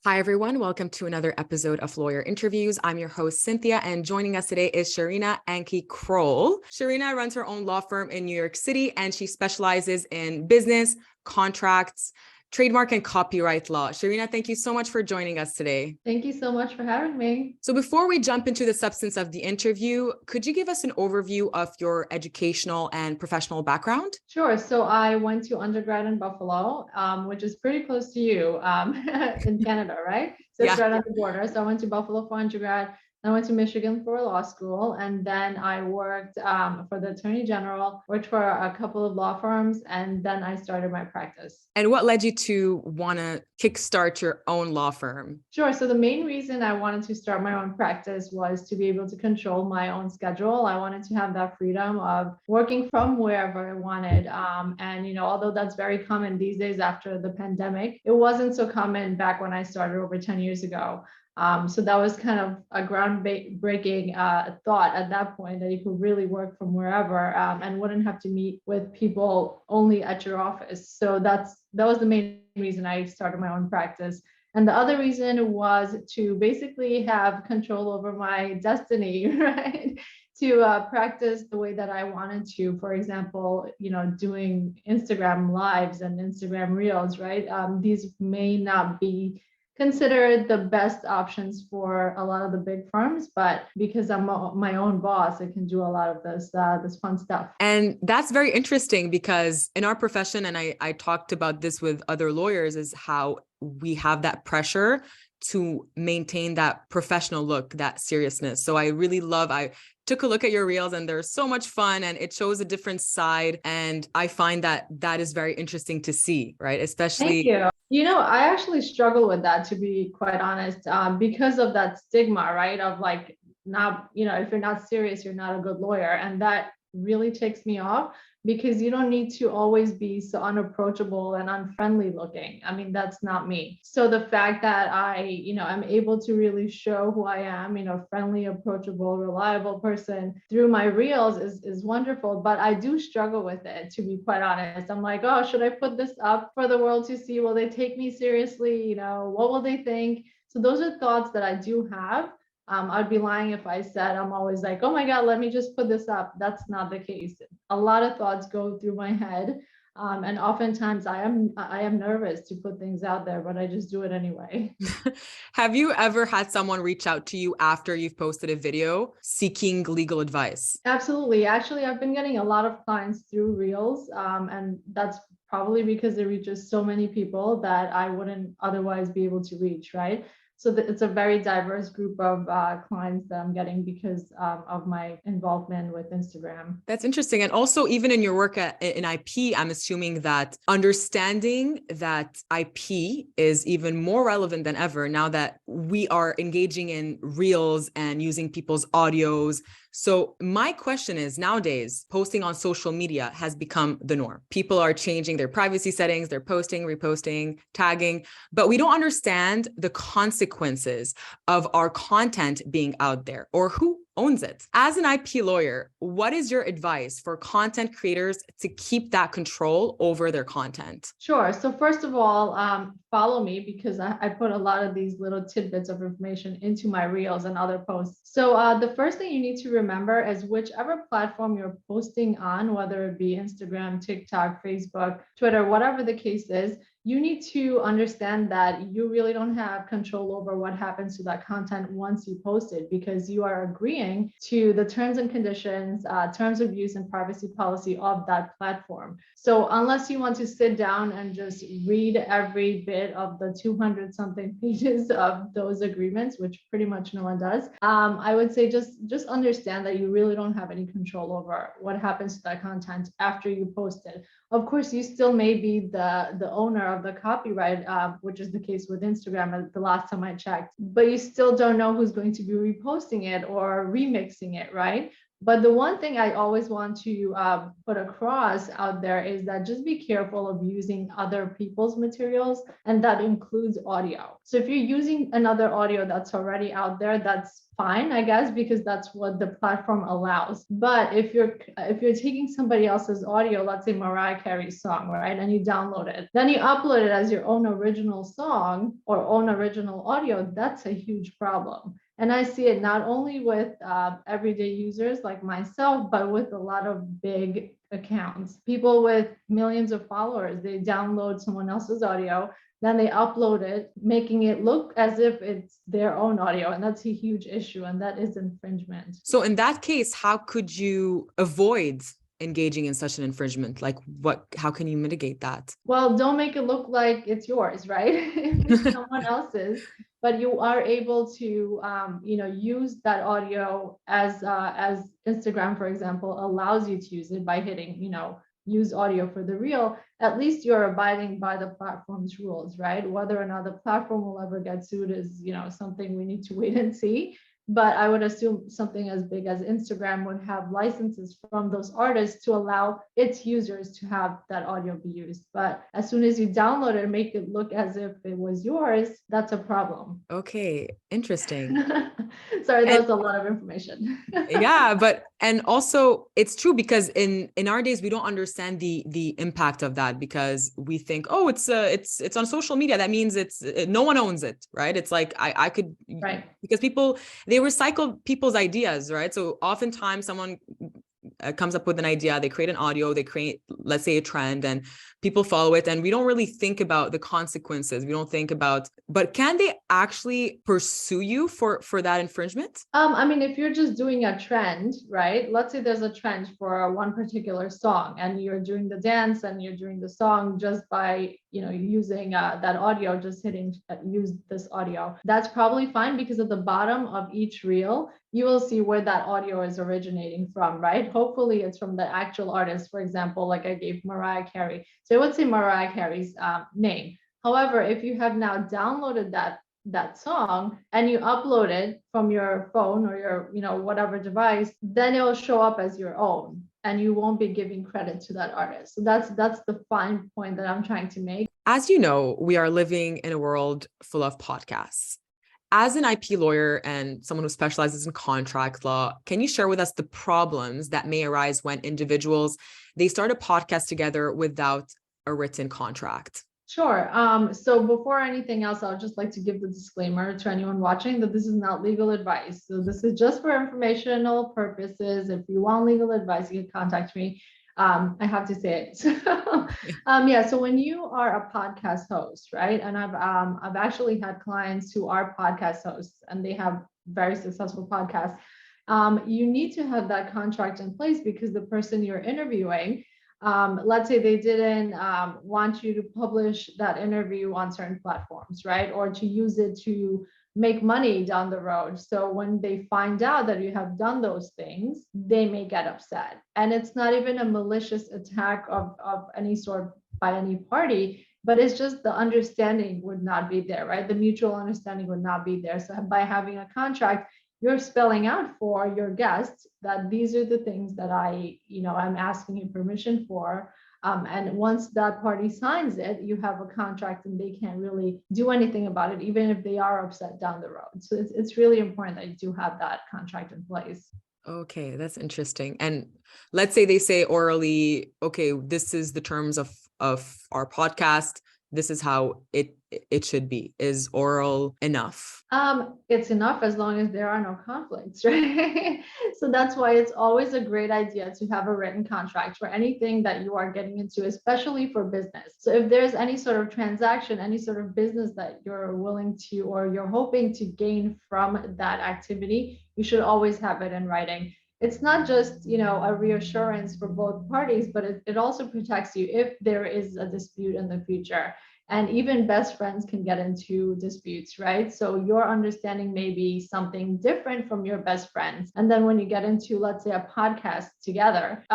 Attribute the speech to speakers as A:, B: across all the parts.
A: Hi, everyone. Welcome to another episode of Lawyer Interviews. I'm your host, Cynthia, and joining us today is Shahrina Ankhi-Krol. Shahrina runs her own law firm in New York City, and she specializes in business, contracts, trademark, and copyright law. Shahrina, thank you so much for joining us today.
B: Thank you so much for having me.
A: So before we jump into the substance of the interview, could you give us an overview of your educational and professional background?
B: Sure. So I went to undergrad in Buffalo, which is pretty close to you in Canada, right? So it's
A: Yeah.
B: right on the border. So I went to Buffalo for undergrad. I went to Michigan for law school, and then I worked for the Attorney General, worked for a couple of law firms, and then I started my practice.
A: And what led you to want to kickstart your own law firm?
B: Sure. So the main reason I wanted to start my own practice was to be able to control my own schedule. I wanted to have that freedom of working from wherever I wanted. Although that's very common these days after the pandemic, it wasn't so common back when I started over 10 years ago. So that was kind of a groundbreaking thought at that point, that you could really work from wherever and wouldn't have to meet with people only at your office. So that was the main reason I started my own practice. And the other reason was to basically have control over my destiny, right? To practice the way that I wanted to. For example, doing Instagram lives and Instagram reels, right? These may not be considered the best options for a lot of the big firms, but because I'm my own boss, I can do a lot of this fun stuff.
A: And that's very interesting because in our profession, and I talked about this with other lawyers, is how we have that pressure to maintain that professional look, that seriousness. So I took a look at your reels and they're so much fun and it shows a different side. And I find that is very interesting to see, right?
B: Thank
A: Especially.
B: you. I actually struggle with that, to be quite honest, because of that stigma, right? Of like, not, if you're not serious, you're not a good lawyer. And that really takes me off, because you don't need to always be so unapproachable and unfriendly looking. I mean, that's not me. So the fact that I'm able to really show who I am, friendly, approachable, reliable person through my reels is wonderful. But I do struggle with it, to be quite honest. I'm like, oh, should I put this up for the world to see? Will they take me seriously? What will they think? So those are thoughts that I do have. I'd be lying if I said I'm always like, oh my God, let me just put this up. That's not the case. A lot of thoughts go through my head. And oftentimes I am nervous to put things out there, but I just do it anyway.
A: Have you ever had someone reach out to you after you've posted a video seeking legal advice?
B: Absolutely. Actually, I've been getting a lot of clients through Reels, and that's probably because it reaches so many people that I wouldn't otherwise be able to reach, right? So it's a very diverse group of clients that I'm getting because of my involvement with Instagram.
A: That's interesting. And also, even in your work in IP, I'm assuming that understanding that IP is even more relevant than ever now that we are engaging in reels and using people's audios. So my question is, nowadays, posting on social media has become the norm. People are changing their privacy settings, they're posting, reposting, tagging, but we don't understand the consequences of our content being out there or who owns it. As an IP lawyer, what is your advice for content creators to keep that control over their content?
B: Sure. So first of all, follow me, because I put a lot of these little tidbits of information into my reels and other posts. So the first thing you need to remember is whichever platform you're posting on, whether it be Instagram, TikTok, Facebook, Twitter, whatever the case is, you need to understand that you really don't have control over what happens to that content once you post it, because you are agreeing to the terms and conditions, terms of use and privacy policy of that platform. So unless you want to sit down and just read every bit of the 200 something pages of those agreements, which pretty much no one does, I would say just understand that you really don't have any control over what happens to that content after you post it. Of course, you still may be the owner of the copyright, which is the case with Instagram the last time I checked, but you still don't know who's going to be reposting it or remixing it, right? But the one thing I always want to put across out there is that just be careful of using other people's materials, and that includes audio. So if you're using another audio that's already out there, that's fine, I guess, because that's what the platform allows. But if you're taking somebody else's audio, let's say Mariah Carey's song, right, and you download it, then you upload it as your own original song or own original audio, that's a huge problem. And I see it not only with everyday users like myself, but with a lot of big accounts. People with millions of followers, they download someone else's audio, then they upload it, making it look as if it's their own audio. And that's a huge issue. And that is infringement.
A: So in that case, how could you avoid engaging in such an infringement? Like how can you mitigate that?
B: Well, don't make it look like it's yours, right? If it's someone else's, but you are able to, use that audio as Instagram, for example, allows you to use it by hitting, use audio for the reel. At least you're abiding by the platform's rules, right? Whether or not the platform will ever get sued is, something we need to wait and see. But I would assume something as big as Instagram would have licenses from those artists to allow its users to have that audio be used. But as soon as you download it and make it look as if it was yours, that's a problem.
A: Okay, interesting.
B: Sorry, that
A: And
B: was a lot of information.
A: yeah, and also it's true because in our days we don't understand the impact of that, because we think, oh, it's on social media, that means no one owns it, right? It's like I could,
B: Right.
A: because they recycle people's ideas, right? So oftentimes someone comes up with an idea, they create an audio, they create, let's say, a trend, and people follow it, and we don't really think about the consequences. We don't think about, but can they actually pursue you for that infringement?
B: I mean, if you're just doing a trend, right? Let's say there's a trend for one particular song, and you're doing the dance and you're doing the song just by, using that audio, just hitting use this audio. That's probably fine, because at the bottom of each reel, you will see where that audio is originating from, right? Hopefully it's from the actual artist. For example, like I gave Mariah Carey. So I would say Mariah Carey's name. However, if you have now downloaded that song and you upload it from your phone or your whatever device, then it will show up as your own, and you won't be giving credit to that artist. So that's the fine point that I'm trying to make.
A: As you know, we are living in a world full of podcasts. As an IP lawyer and someone who specializes in contract law, can you share with us the problems that may arise when individuals, they start a podcast together without a written contract?
B: Sure. So before anything else, I would just like to give the disclaimer to anyone watching that this is not legal advice. So this is just for informational purposes. If you want legal advice, you can contact me. I have to say it. So when you are a podcast host, right? And I've actually had clients who are podcast hosts and they have very successful podcasts. You need to have that contract in place, because the person you're interviewing, let's say they didn't want you to publish that interview on certain platforms, right? Or to use it to make money down the road. So when they find out that you have done those things, they may get upset. And it's not even a malicious attack of any sort by any party, but it's just the understanding would not be there, right? The mutual understanding would not be there. So by having a contract, you're spelling out for your guests that these are the things that I'm asking you permission for. And once that party signs it, you have a contract and they can't really do anything about it, even if they are upset down the road. So it's really important that you do have that contract in place.
A: Okay, that's interesting. And let's say they say orally, okay, this is the terms of our podcast. This is how it should be. Is oral enough?
B: It's enough as long as there are no conflicts, right? So that's why it's always a great idea to have a written contract for anything that you are getting into, especially for business. So if there's any sort of transaction, any sort of business that you're willing to, or you're hoping to gain from that activity, you should always have it in writing. It's not just, a reassurance for both parties, but it also protects you if there is a dispute in the future. And even best friends can get into disputes, right? So your understanding may be something different from your best friends. And then when you get into, let's say, a podcast together,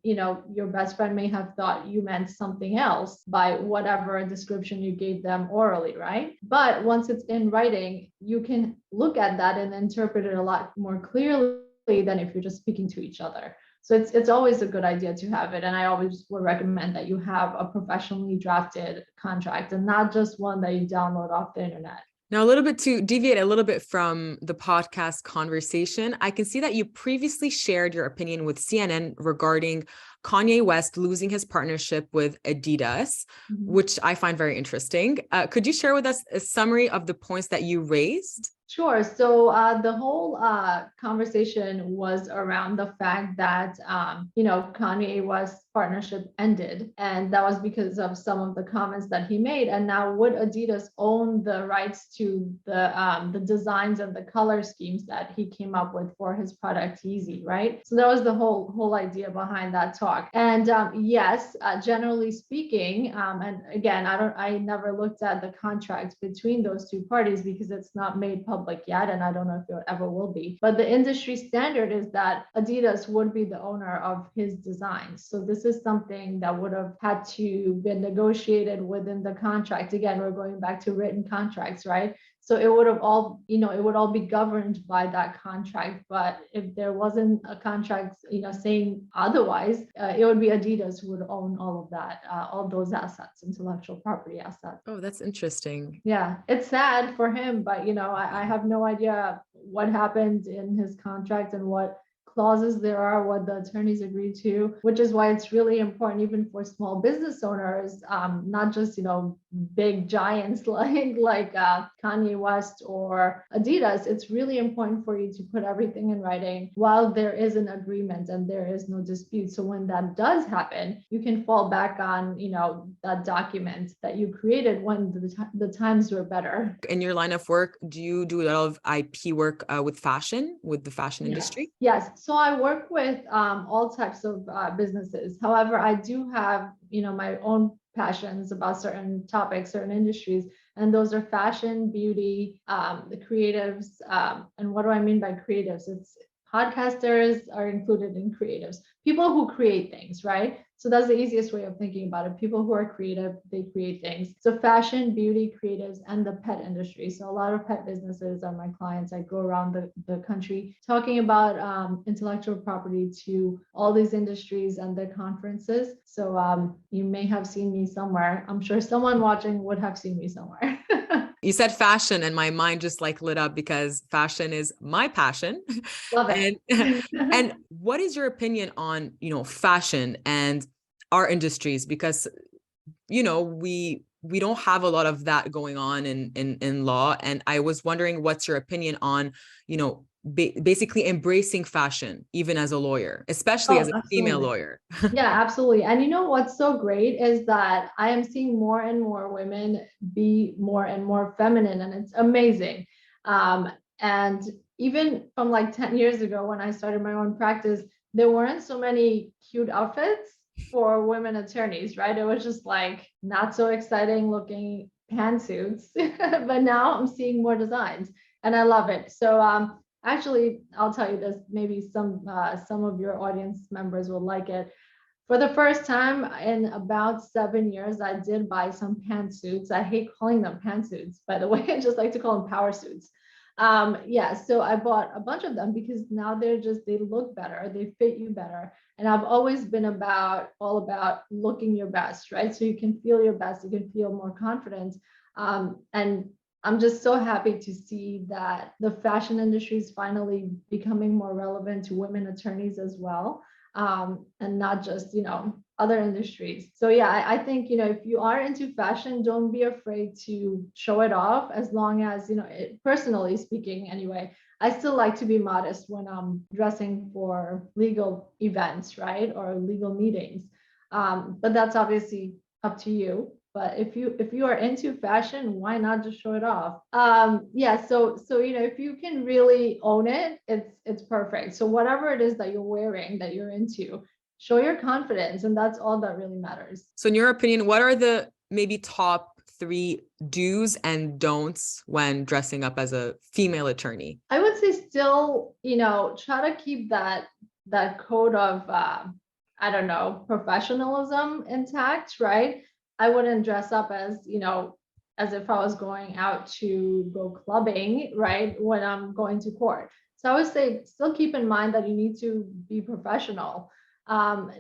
B: your best friend may have thought you meant something else by whatever description you gave them orally, right? But once it's in writing, you can look at that and interpret it a lot more clearly than if you're just speaking to each other. So it's always a good idea to have it. And I always would recommend that you have a professionally drafted contract and not just one that you download off the internet.
A: Now, a little bit to deviate a little bit from the podcast conversation, I can see that you previously shared your opinion with CNN regarding Kanye West losing his partnership with Adidas, which I find very interesting. Could you share with us a summary of the points that you raised?
B: Sure. So the whole conversation was around the fact that, Kanye West's partnership ended. And that was because of some of the comments that he made. And now would Adidas own the rights to the designs and the color schemes that he came up with for his product Yeezy, right? So that was the whole idea behind that talk. And yes, generally speaking, and again, I never looked at the contract between those two parties because it's not made public yet, and I don't know if it ever will be. But the industry standard is that Adidas would be the owner of his designs. So this is something that would have had to be negotiated within the contract. Again, we're going back to written contracts, right? So it would have all, it would all be governed by that contract. But if there wasn't a contract, saying otherwise, it would be Adidas who would own all of that, all those assets, intellectual property assets.
A: Oh, that's interesting.
B: Yeah, it's sad for him, but I have no idea what happened in his contract and what clauses there are, what the attorneys agreed to, which is why it's really important even for small business owners, not just big giants like Kanye West or Adidas. It's really important for you to put everything in writing while there is an agreement and there is no dispute. So when that does happen, you can fall back on that document that you created when the times were better.
A: In your line of work, do you do a lot of IP work with the fashion industry?
B: Yes. So I work with all types of businesses. However, I do have, my own passions about certain topics, certain industries, and those are fashion, beauty, the creatives. And what do I mean by creatives? It's podcasters are included in creatives, people who create things, right? So that's the easiest way of thinking about it. People who are creative, they create things. So fashion, beauty, creatives, and the pet industry. So a lot of pet businesses are my clients. I go around the country talking about intellectual property to all these industries and their conferences. So you may have seen me somewhere. I'm sure someone watching would have seen me somewhere.
A: You said fashion and my mind just lit up because fashion is my passion.
B: Love it.
A: And what is your opinion on, fashion and our industries? Because, we don't have a lot of that going on in law. And I was wondering, what's your opinion on, basically embracing fashion, even as a lawyer, especially as a female lawyer?
B: Yeah, absolutely. And what's so great is that I am seeing more and more women be more and more feminine, and it's amazing. And even from like 10 years ago, when I started my own practice, there weren't so many cute outfits for women attorneys, right? It was just like not so exciting looking pantsuits, but now I'm seeing more designs and I love it. So actually, I'll tell you this, maybe some of your audience members will like it. For the first time in about 7 years, I did buy some pantsuits. I hate calling them pantsuits, by the way. I just like to call them power suits. So I bought a bunch of them because now they look better, they fit you better. And I've always been all about looking your best, right? So you can feel your best, you can feel more confident. And I'm just so happy to see that the fashion industry is finally becoming more relevant to women attorneys as well, and not just, other industries. So yeah, I think, if you are into fashion, don't be afraid to show it off, as long as, personally speaking, anyway, I still like to be modest when I'm dressing for legal events, right? Or legal meetings. But that's obviously up to you. But if you are into fashion, why not just show it off? So if you can really own it, it's perfect. So whatever it is that you're wearing, that you're into, show your confidence, and that's all that really matters.
A: So in your opinion, what are the maybe top 3 do's and don'ts when dressing up as a female attorney?
B: I would say still, try to keep that code of professionalism intact, right? I wouldn't dress up as as if I was going out to go clubbing, right? When I'm going to court. So I would say still keep in mind that you need to be professional.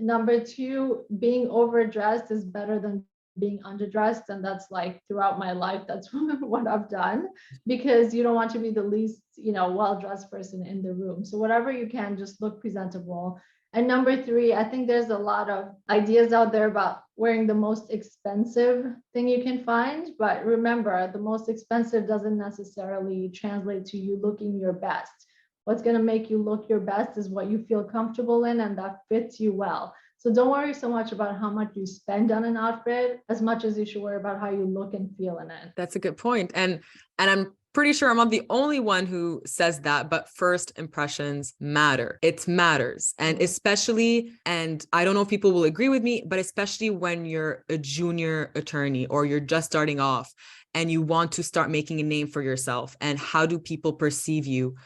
B: Number two, being overdressed is better than being underdressed. And that's like throughout my life, that's what I've done, because you don't want to be the least, well-dressed person in the room. So whatever you can, just look presentable. And number three, I think there's a lot of ideas out there about wearing the most expensive thing you can find. But remember, the most expensive doesn't necessarily translate to you looking your best. What's going to make you look your best is what you feel comfortable in and that fits you well. So don't worry so much about how much you spend on an outfit as much as you should worry about how you look and feel in it.
A: That's a good point. And I'm pretty sure I'm not the only one who says that, but first impressions matter. It matters. And especially, and I don't know if people will agree with me, but especially when you're a junior attorney or you're just starting off and you want to start making a name for yourself, and how do people perceive you?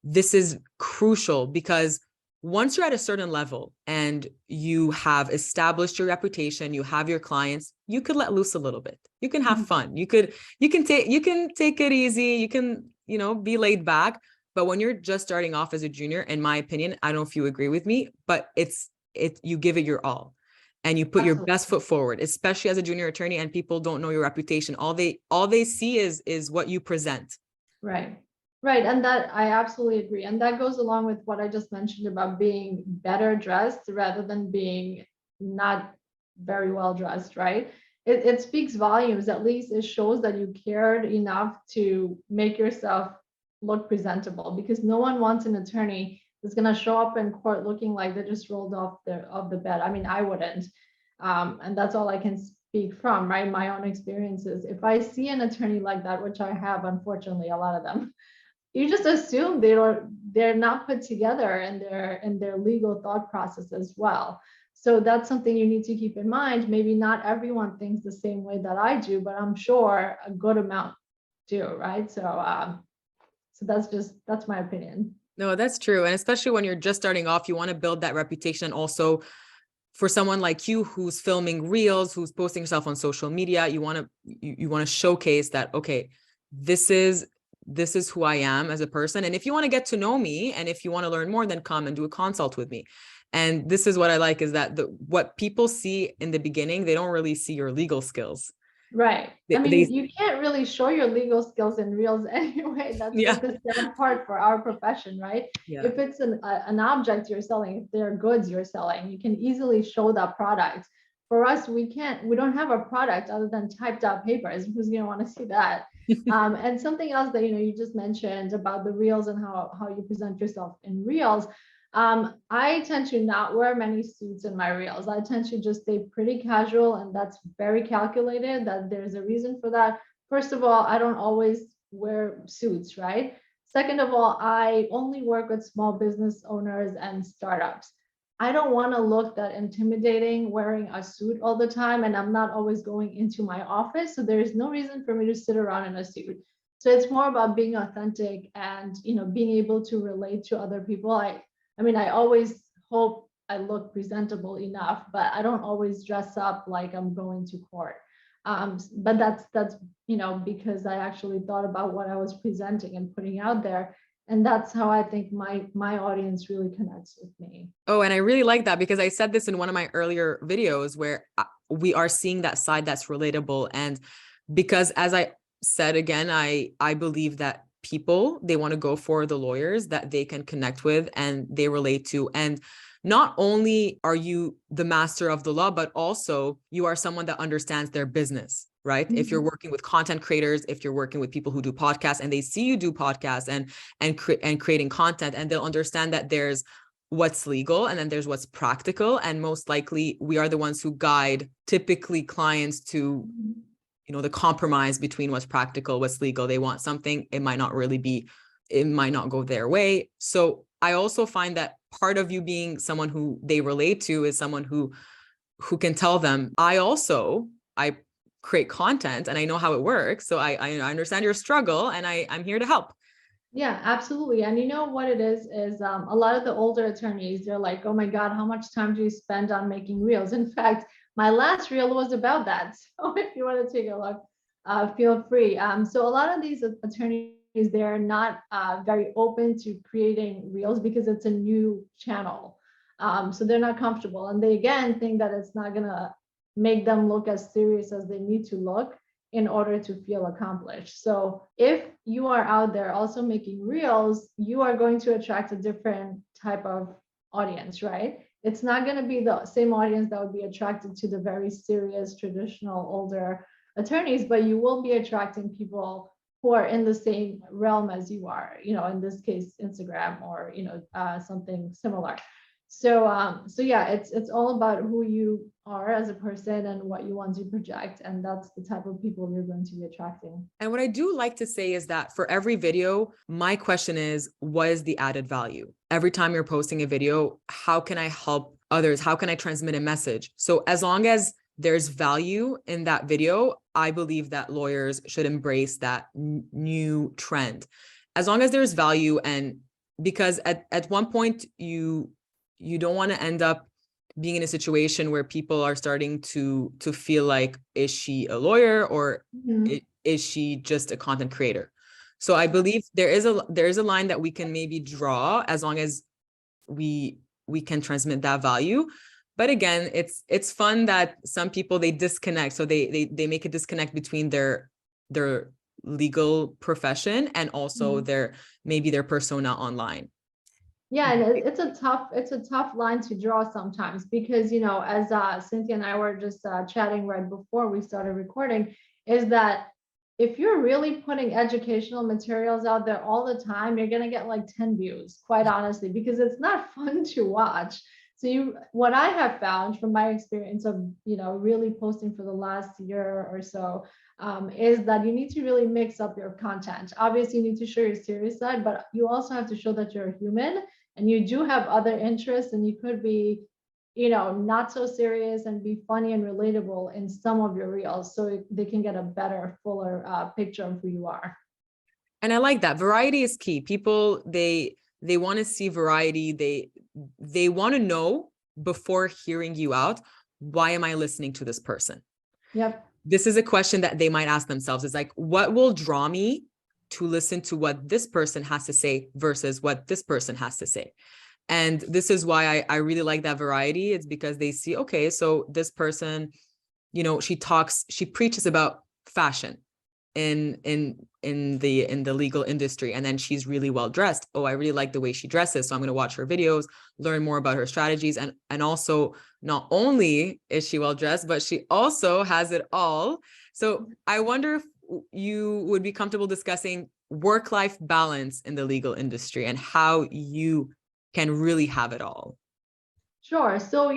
A: This is crucial, because once you're at a certain level and you have established your reputation, you have your clients, you could let loose a little bit. You can have fun. You can take it easy. You can, be laid back. But when you're just starting off as a junior, in my opinion, I don't know if you agree with me, but you give it your all and you put your best foot forward, especially as a junior attorney, and people don't know your reputation. All they see is what you present.
B: Right. Right. And that I absolutely agree. And that goes along with what I just mentioned about being better dressed rather than being not very well dressed, right? It speaks volumes. At least it shows that you cared enough to make yourself look presentable, because no one wants an attorney that's going to show up in court looking like they just rolled off the bed. I mean, I wouldn't. And that's all I can speak from, right? My own experiences. If I see an attorney like that, which I have, unfortunately, a lot of them, you just assume they're not put together in their legal thought process as well. So that's something you need to keep in mind. Maybe not everyone thinks the same way that I do, but I'm sure a good amount do, right? So that's my opinion.
A: No, that's true. And especially when you're just starting off, you want to build that reputation. Also, for someone like you who's filming reels, who's posting yourself on social media, you want to showcase that, okay, this is who I am as a person. And if you want to get to know me and if you want to learn more, then come and do a consult with me. And this is what I like, is that what people see in the beginning, they don't really see your legal skills.
B: Right. You can't really show your legal skills in reels anyway. That's the sad part for our profession, right?
A: Yeah.
B: If it's an object you're selling, if they're goods you're selling, you can easily show that product. For us, we don't have a product other than typed out papers. Who's going to want to see that? And something else that, you just mentioned about the reels and how you present yourself in reels. I tend to not wear many suits in my reels. I tend to just stay pretty casual, and that's very calculated. That there's a reason for that. First of all, I don't always wear suits, right? Second of all, I only work with small business owners and startups. I don't want to look that intimidating wearing a suit all the time, and I'm not always going into my office, so there is no reason for me to sit around in a suit. So it's more about being authentic and being able to relate to other people. I always hope I look presentable enough, but I don't always dress up like I'm going to court. But that's because I actually thought about what I was presenting and putting out there. And that's how I think my audience really connects with me.
A: Oh, and I really like that, because I said this in one of my earlier videos, where we are seeing that side that's relatable. And because, as I said again, I believe that people, they want to go for the lawyers that they can connect with and they relate to. And not only are you the master of the law, but also you are someone that understands their business, right? Mm-hmm. If you're working with content creators, if you're working with people who do podcasts and they see you do podcasts and creating content, and they'll understand that there's what's legal and then there's what's practical. And most likely we are the ones who guide typically clients to the compromise between what's practical, what's legal. They want something, it might not go their way. So I also find that part of you being someone who they relate to is someone who can tell them, I create content and I know how it works. So I understand your struggle and I'm here to help.
B: Yeah, absolutely. And you know what it is a lot of the older attorneys, they're like, oh my God, how much time do you spend on making reels? In fact, my last reel was about that. So if you want to take a look, feel free. So a lot of these attorneys, they're not very open to creating reels because it's a new channel. So they're not comfortable, and they again think that it's not gonna make them look as serious as they need to look in order to feel accomplished. So if you are out there also making reels, you are going to attract a different type of audience, right? It's not going to be the same audience that would be attracted to the very serious, traditional, older attorneys, but you will be attracting people who are in the same realm as you are, in this case, Instagram or, something similar. So yeah, it's all about who you are as a person and what you want to project, and that's the type of people you're going to be attracting.
A: And what I do like to say is that for every video, my question is, what is the added value? Every time you're posting a video, how can I help others? How can I transmit a message? So as long as there's value in that video, I believe that lawyers should embrace that new trend. As long as there's value, and because at one point you don't want to end up being in a situation where people are starting to feel like, is she a lawyer or is she just a content creator? So I believe there is a line that we can maybe draw as long as we can transmit that value. But again, it's fun that some people, they disconnect. So they make a disconnect between their legal profession and also their persona online.
B: Yeah, and it's a tough line to draw sometimes because, as Cynthia and I were just chatting right before we started recording, is that if you're really putting educational materials out there all the time, you're gonna get like 10 views, quite honestly, because it's not fun to watch. So what I have found from my experience of, really posting for the last year or so, is that you need to really mix up your content. Obviously, you need to show your serious side, but you also have to show that you're a human and you do have other interests, and you could be, not so serious and be funny and relatable in some of your reels, so they can get a better, fuller picture of who you are.
A: And I like that. Variety is key. People, they want to see variety. They want to know before hearing you out, why am I listening to this person?
B: Yep.
A: This is a question that they might ask themselves. It's like, what will draw me to listen to what this person has to say versus what this person has to say? And this is why I really like that variety. It's because they see, okay, so this person, she preaches about fashion in the legal industry, and then she's really well dressed. Oh, I really like the way she dresses, so I'm going to watch her videos, learn more about her strategies, and also, not only is she well dressed, but she also has it all. So I wonder if you would be comfortable discussing work-life balance in the legal industry and how you can really have it all.
B: Sure. So,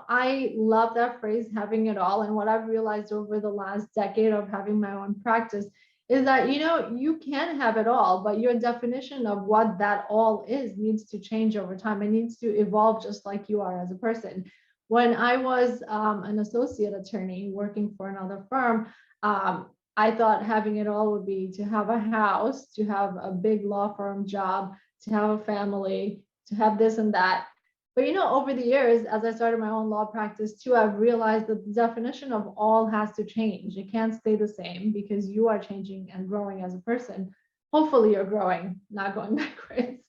B: I love that phrase, having it all. And what I've realized over the last decade of having my own practice is that, you can have it all, but your definition of what that all is needs to change over time. It needs to evolve just like you are as a person. When I was an associate attorney working for another firm, I thought having it all would be to have a house, to have a big law firm job, to have a family, to have this and that. But over the years, as I started my own law practice too, I've realized that the definition of all has to change. It can't stay the same because you are changing and growing as a person. Hopefully you're growing, not going backwards.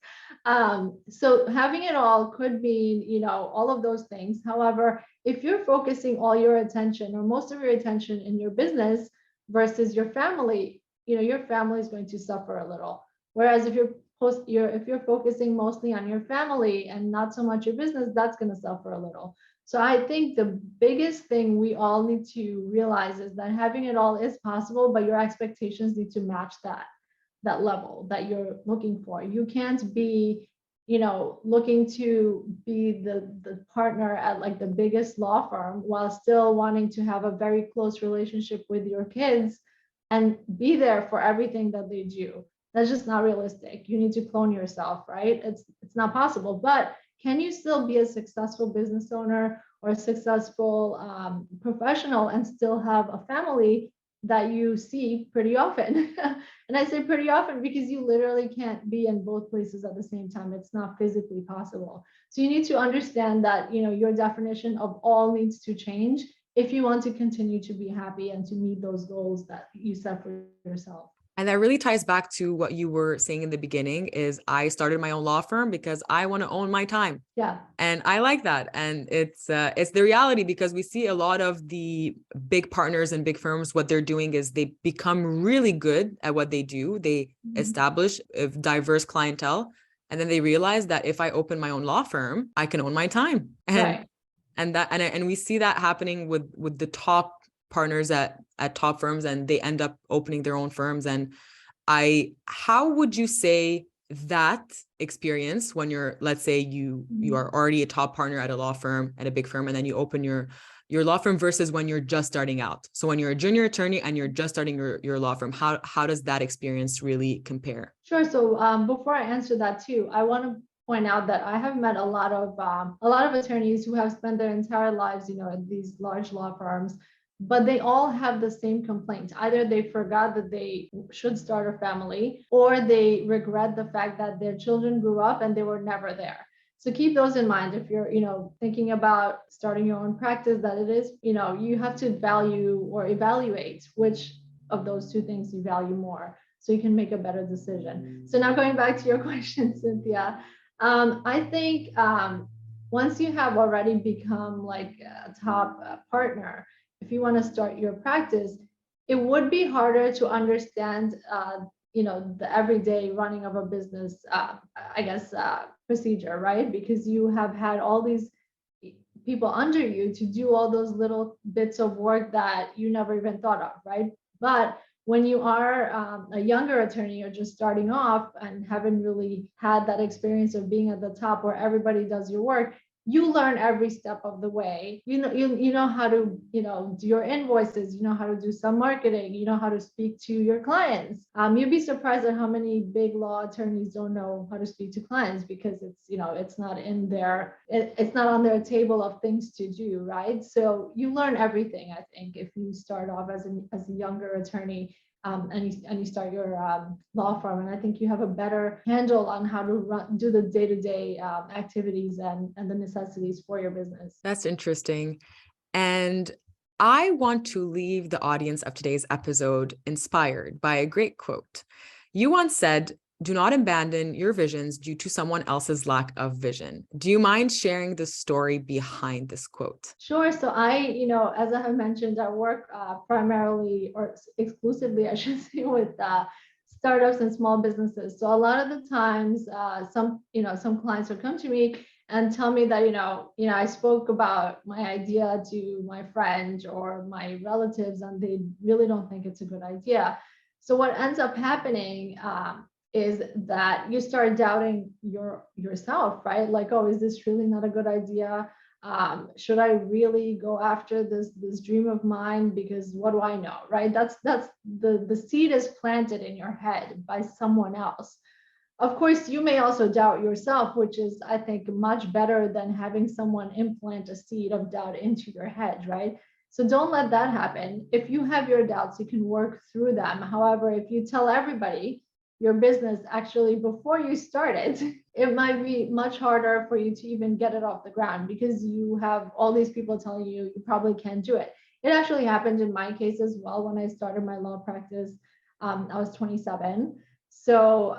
B: So having it all could mean, all of those things. However, if you're focusing all your attention or most of your attention in your business versus your family, your family is going to suffer a little. Whereas if you're focusing mostly on your family and not so much your business, that's going to suffer a little. So I think the biggest thing we all need to realize is that having it all is possible, but your expectations need to match that level that you're looking for. You can't be, looking to be the partner at like the biggest law firm while still wanting to have a very close relationship with your kids and be there for everything that they do. That's just not realistic. You need to clone yourself, right? It's not possible. But can you still be a successful business owner or a successful professional and still have a family that you see pretty often? And I say pretty often because you literally can't be in both places at the same time. It's not physically possible. So you need to understand that, your definition of all needs to change if you want to continue to be happy and to meet those goals that you set for yourself.
A: And that really ties back to what you were saying in the beginning is I started my own law firm because I want to own my time.
B: Yeah.
A: And I like that. And it's the reality, because we see a lot of the big partners and big firms, what they're doing is they become really good at what they do. They establish a diverse clientele. And then they realize that if I open my own law firm, I can own my time.
B: Right.
A: And we see that happening with the top partners at top firms, and they end up opening their own firms. And how would you say that experience, when you're, let's say you are already a top partner at a law firm, at a big firm, and then you open your law firm, versus when you're just starting out? So when you're a junior attorney and you're just starting your law firm, how does that experience really compare?
B: Sure. So before I answer that too, I want to point out that I have met a lot of attorneys who have spent their entire lives, at these large law firms, but they all have the same complaint. Either they forgot that they should start a family, or they regret the fact that their children grew up and they were never there. So keep those in mind if you're, thinking about starting your own practice, that it is, you have to value or evaluate which of those two things you value more, so you can make a better decision. So now going back to your question, Cynthia, I think once you have already become like a top partner, if you want to start your practice, it would be harder to understand, the everyday running of a business, procedure, right? Because you have had all these people under you to do all those little bits of work that you never even thought of, right? But when you are a younger attorney or just starting off and haven't really had that experience of being at the top where everybody does your work, you learn every step of the way. You know how to, do your invoices, you know how to do some marketing, you know how to speak to your clients. You'd be surprised at how many big law attorneys don't know how to speak to clients, because it's not in their, it's not on their table of things to do, right? So you learn everything, I think, if you start off as a younger attorney. And you start your law firm, and I think you have a better handle on how to do the day-to-day activities and the necessities for your business.
A: That's interesting. And I want to leave the audience of today's episode inspired by a great quote. You once said, "Do not abandon your visions due to someone else's lack of vision." Do you mind sharing the story behind this quote?
B: Sure. So as I have mentioned, I work primarily or exclusively, I should say, with startups and small businesses. So a lot of the times, some clients would come to me and tell me that, I spoke about my idea to my friend or my relatives, and they really don't think it's a good idea. So what ends up happening is that you start doubting yourself, right? Like, oh, is this really not a good idea? Should I really go after this dream of mine? Because what do I know, right? That's the seed is planted in your head by someone else. Of course, you may also doubt yourself, which is, I think, much better than having someone implant a seed of doubt into your head, right? So don't let that happen. If you have your doubts, you can work through them. However, if you tell everybody your business actually before you start it, it might be much harder for you to even get it off the ground, because you have all these people telling you you probably can't do it. It actually happened in my case as well. When I started my law practice, I was 27. So,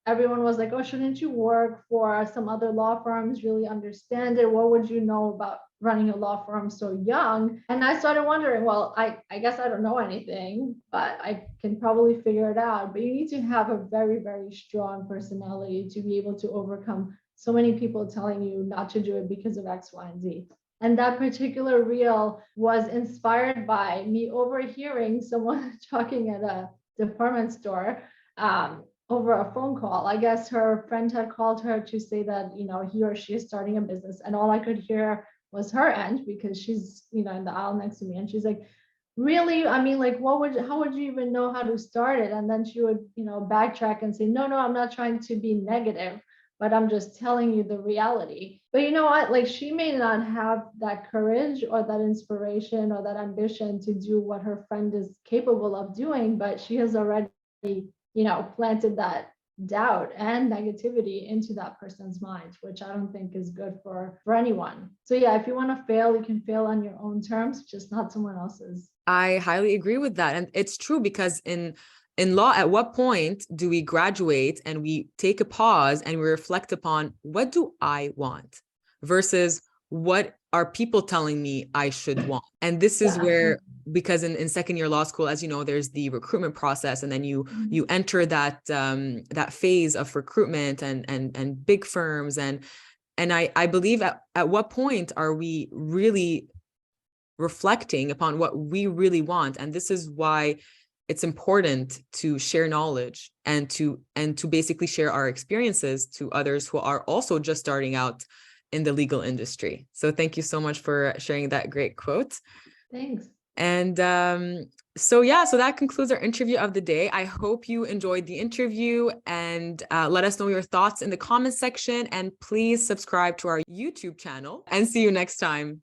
B: everyone was like, oh, shouldn't you work for some other law firms, really understand it? What would you know about running a law firm so young? And I started wondering, well, I guess I don't know anything, but I can probably figure it out. But you need to have a very, very strong personality to be able to overcome so many people telling you not to do it because of X, Y, and Z. And that particular reel was inspired by me overhearing someone talking at a department store over a phone call. I guess her friend had called her to say that, he or she is starting a business, and all I could hear was her end, because she's, in the aisle next to me, and she's like, really? I mean, like, how would you even know how to start it? And then she would, backtrack and say, no, I'm not trying to be negative, but I'm just telling you the reality. But you know what? Like, she may not have that courage or that inspiration or that ambition to do what her friend is capable of doing, but she has already, planted that doubt and negativity into that person's mind, which I don't think is good for anyone. So yeah, if you want to fail, you can fail on your own terms, just not someone else's.
A: I highly agree with that. And it's true, because in law, at what point do we graduate and we take a pause and we reflect upon, what do I want versus what are people telling me I should want? And this is where, because in second year law school, as you know, there's the recruitment process, and then you enter that that phase of recruitment and big firms, and I believe at what point are we really reflecting upon what we really want? And this is why it's important to share knowledge and to basically share our experiences to others who are also just starting out in the legal industry. So thank you so much for sharing that great quote.
B: Thanks.
A: And so that concludes our interview of the day. I hope you enjoyed the interview, and let us know your thoughts in the comments section, and please subscribe to our YouTube channel, and see you next time.